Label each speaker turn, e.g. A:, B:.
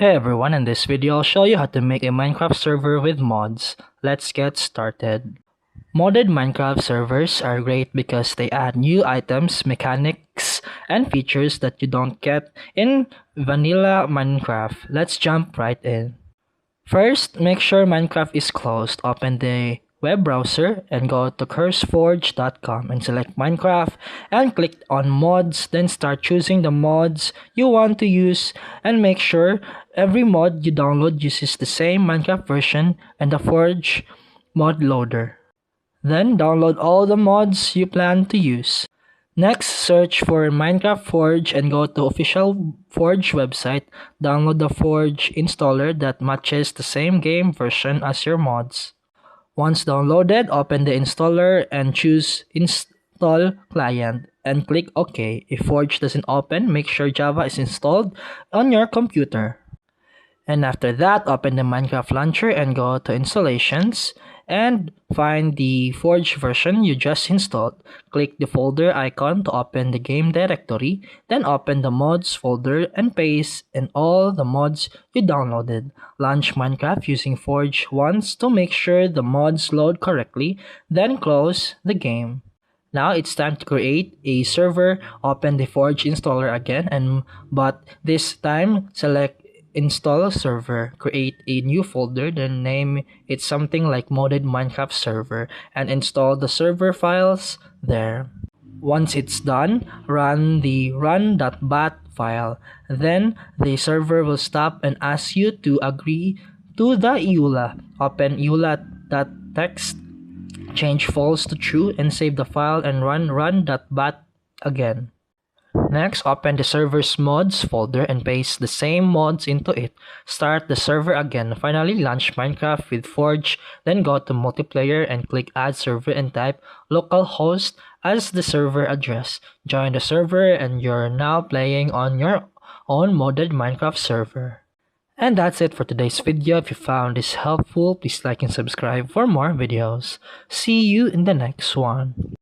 A: Hey everyone, in this video I'll show you how to make a Minecraft server with mods. Let's get started. Modded Minecraft servers are great because they add new items, mechanics, and features that you don't get in vanilla Minecraft. Let's jump right in. First, make sure Minecraft is closed. Open the web browser and go to curseforge.com and select Minecraft and click on mods. Then start choosing the mods you want to use and make sure every mod you download uses the same Minecraft version and the Forge mod loader. Then download all the mods you plan to use. Next, search for Minecraft Forge and go to official Forge website. Download the Forge installer that matches the same game version as your mods. Once downloaded, open the installer and choose Install Client and click OK. If Forge doesn't open, make sure Java is installed on your computer. And after that, open the Minecraft launcher and go to installations and find the Forge version you just installed. Click the folder icon to open the game directory, then open the mods folder and paste in all the mods you downloaded. Launch Minecraft using Forge once to make sure the mods load correctly, then close the game. Now it's time to create a server. Open the Forge installer again, but this time select Install server, create a new folder, then name it something like modded Minecraft server and install the server files there. Once it's done, run the run.bat file. Then the server will stop and ask you to agree to the EULA. Open EULA.txt, change false to true and save the file and run run.bat again. Next, open the server's mods folder and paste the same mods into it. Start the server again. Finally, launch Minecraft with Forge, then go to multiplayer and click add server and type localhost as the server address. Join the server and you're now playing on your own modded Minecraft server. And that's it for today's video. If you found this helpful, please like and subscribe for more videos. See you in the next one.